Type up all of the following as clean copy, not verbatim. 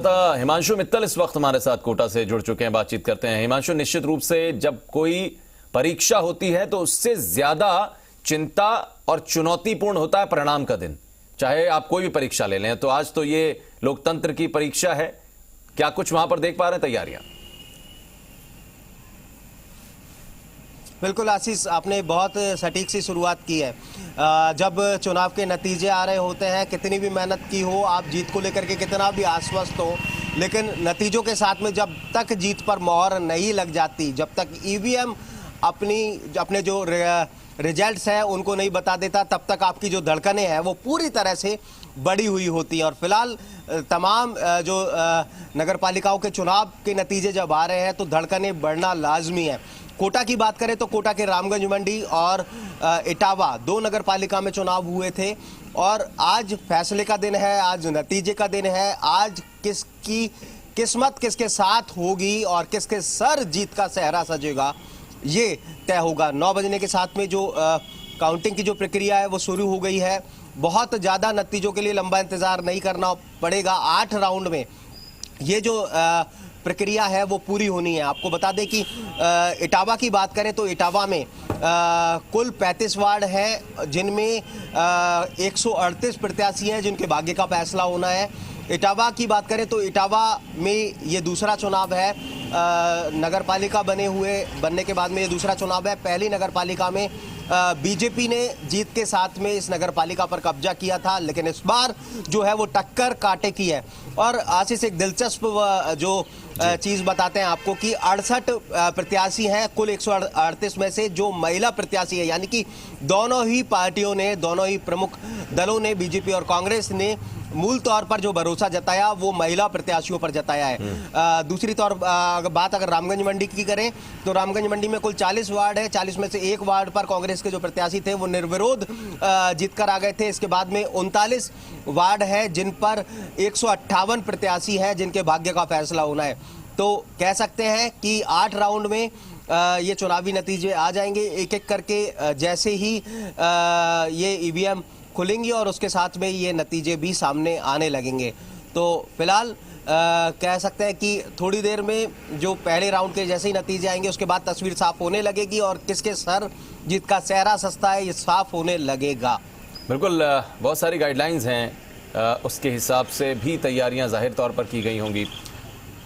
संवाददाता हिमांशु मित्तल इस वक्त हमारे साथ कोटा से जुड़ चुके हैं, बातचीत करते हैं। हिमांशु, निश्चित रूप से जब कोई परीक्षा होती है तो उससे ज्यादा चिंता और चुनौतीपूर्ण होता है परिणाम का दिन, चाहे आप कोई भी परीक्षा ले लें। तो आज तो ये लोकतंत्र की परीक्षा है, क्या कुछ वहां पर देख पा रहे हैं तैयारियां? बिल्कुल आशीष, आपने बहुत सटीक सी शुरुआत की है। जब चुनाव के नतीजे आ रहे होते हैं, कितनी भी मेहनत की हो, आप जीत को लेकर के कितना भी आश्वस्त हो, लेकिन नतीजों के साथ में जब तक जीत पर मोहर नहीं लग जाती, जब तक ईवीएम अपने जो रिजल्ट्स हैं उनको नहीं बता देता, तब तक आपकी जो धड़कनें हैं वो पूरी तरह से बढ़ी हुई होती हैं। और फिलहाल तमाम जो नगर पालिकाओं के चुनाव के नतीजे जब आ रहे हैं तो धड़कनें बढ़ना लाजमी है। कोटा की बात करें तो कोटा के रामगंज मंडी और इटावा दो नगर पालिका में चुनाव हुए थे और आज फैसले का दिन है, आज नतीजे का दिन है। आज किसकी किस्मत किसके साथ होगी और किसके सर जीत का सेहरा सजेगा, ये तय होगा। 9 बजने के साथ में जो काउंटिंग की जो प्रक्रिया है वो शुरू हो गई है। बहुत ज़्यादा नतीजों के लिए लंबा इंतजार नहीं करना पड़ेगा। 8 राउंड में ये जो प्रक्रिया है वो पूरी होनी है। आपको बता दें कि इटावा की बात करें तो इटावा में कुल 35 वार्ड हैं, जिनमें 138 प्रत्याशी हैं जिनके भाग्य का फैसला होना है। इटावा की बात करें तो इटावा में ये दूसरा चुनाव है, नगर पालिका बनने के बाद में ये दूसरा चुनाव है। पहली नगर पालिका में बीजेपी ने जीत के साथ में इस नगर पालिका पर कब्जा किया था, लेकिन इस बार जो है वो टक्कर कांटे की है। और आशीष, एक दिलचस्प जो चीज बताते हैं आपको कि 68 प्रत्याशी हैं कुल 138 में से जो महिला प्रत्याशी है, यानी कि दोनों ही पार्टियों ने, दोनों ही प्रमुख दलों ने, बीजेपी और कांग्रेस ने मूल तौर पर जो भरोसा जताया वो महिला प्रत्याशियों पर जताया है। दूसरी बात अगर रामगंज मंडी की करें तो रामगंज मंडी में कुल 40 वार्ड है। 40 में से एक वार्ड पर कांग्रेस के जो प्रत्याशी थे वो निर्विरोध जीत कर आ गए थे। इसके बाद में 39 वार्ड है जिन पर 158 प्रत्याशी हैं जिनके भाग्य का फैसला होना है। तो कह सकते हैं कि 8 राउंड में ये चुनावी नतीजे आ जाएंगे एक एक करके, जैसे ही ये ईवीएम खुलेंगी और उसके साथ में ये नतीजे भी सामने आने लगेंगे। तो फिलहाल कह सकते हैं कि थोड़ी देर में जो पहले राउंड के जैसे ही नतीजे आएंगे उसके बाद तस्वीर साफ होने लगेगी और किसके सर जीत का सेहरा सस्ता है ये साफ होने लगेगा। बिल्कुल, बहुत सारी गाइडलाइंस हैं, उसके हिसाब से भी तैयारियां जाहिर तौर पर की गई होंगी।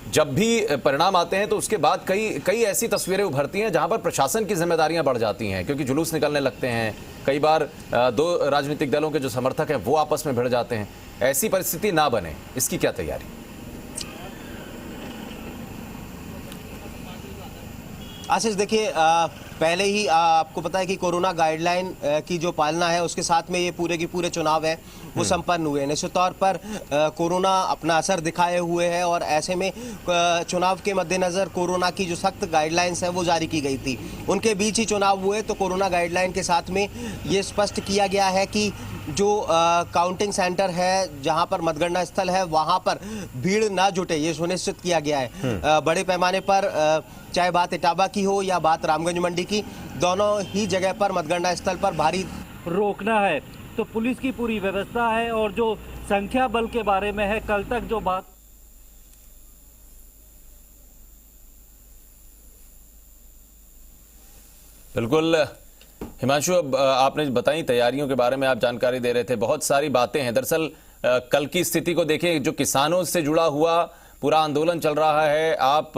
जब भी परिणाम आते हैं तो उसके बाद कई ऐसी तस्वीरें उभरती हैं जहां पर प्रशासन की जिम्मेदारियां बढ़ जाती हैं, क्योंकि जुलूस निकलने लगते हैं। कई बार दो राजनीतिक दलों के जो समर्थक हैं वो आपस में भिड़ जाते हैं। ऐसी परिस्थिति ना बने, इसकी क्या तैयारी? आशीष, देखिए, पहले ही आपको पता है कि कोरोना गाइडलाइन की जो पालना है उसके साथ में ये पूरे के पूरे चुनाव है वो संपन्न हुए। निश्चित तौर पर कोरोना अपना असर दिखाए हुए है और ऐसे में चुनाव के मद्देनज़र कोरोना की जो सख्त गाइडलाइंस है वो जारी की गई थी। उनके बीच ही चुनाव हुए तो कोरोना गाइडलाइन के साथ में ये स्पष्ट किया गया है कि जो काउंटिंग सेंटर है, जहां पर मतगणना स्थल है, वहां पर भीड़ ना जुटे, ये सुनिश्चित किया गया है। बड़े पैमाने पर चाहे बात इटावा की हो या बात रामगंज मंडी की, दोनों ही जगह पर मतगणना स्थल पर भारी रोकना है। तो पुलिस की पूरी व्यवस्था है और जो संख्या बल के बारे में है, कल तक जो बात बिल्कुल हिमांशु, अब आपने बताई तैयारियों के बारे में, आप जानकारी दे रहे थे, बहुत सारी बातें हैं। दरअसल कल की स्थिति को देखें, जो किसानों से जुड़ा हुआ पूरा आंदोलन चल रहा है, आप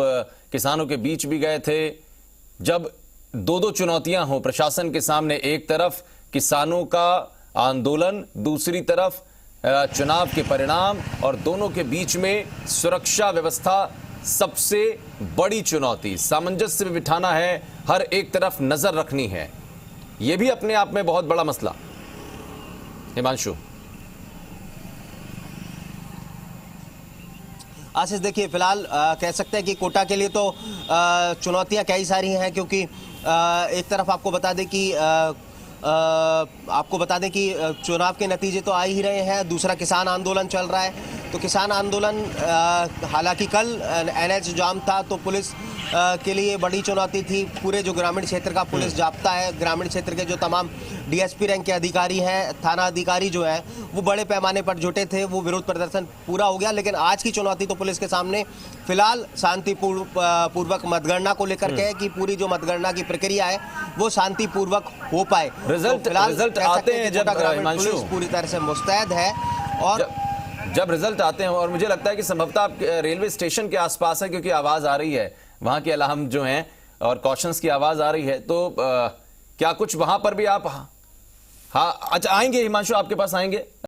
किसानों के बीच भी गए थे। जब दो चुनौतियां हो प्रशासन के सामने, एक तरफ किसानों का आंदोलन, दूसरी तरफ चुनाव के परिणाम, और दोनों के बीच में सुरक्षा व्यवस्था सबसे बड़ी चुनौती, सामंजस्य में बिठाना है, हर एक तरफ नजर रखनी है, यह भी अपने आप में बहुत बड़ा मसला। हिमांशु। आशीष, देखिए, फिलहाल कह सकते हैं कि कोटा के लिए तो चुनौतियां कई सारी हैं, क्योंकि एक तरफ आपको बता दें कि चुनाव के नतीजे तो आ ही रहे हैं, दूसरा किसान आंदोलन चल रहा है। तो किसान आंदोलन हालांकि कल एनएच जाम था तो पुलिस के लिए बड़ी चुनौती थी। पूरे जो ग्रामीण क्षेत्र का पुलिस जाप्ता है, ग्रामीण क्षेत्र के जो तमाम डीएसपी रैंक के अधिकारी हैं, थाना अधिकारी जो है वो बड़े पैमाने पर जुटे थे। वो विरोध प्रदर्शन पूरा हो गया, लेकिन आज की चुनौती तो पुलिस के सामने फिलहाल शांतिपूर्वक मतगणना को लेकर के है कि पूरी जो मतगणना की प्रक्रिया है वो शांतिपूर्वक हो पाए। रिजल्ट आते हैं जब पुलिस पूरी तरह से मुस्तैद है और जब रिजल्ट आते हैं, और मुझे लगता है कि संभवतः आप रेलवे स्टेशन के आसपास है क्योंकि आवाज आ रही है, वहां के अलार्म जो हैं और कॉशंस की आवाज आ रही है, तो क्या कुछ वहां पर भी आप हाँ अच्छा आएंगे हिमांशु, आपके पास आएंगे?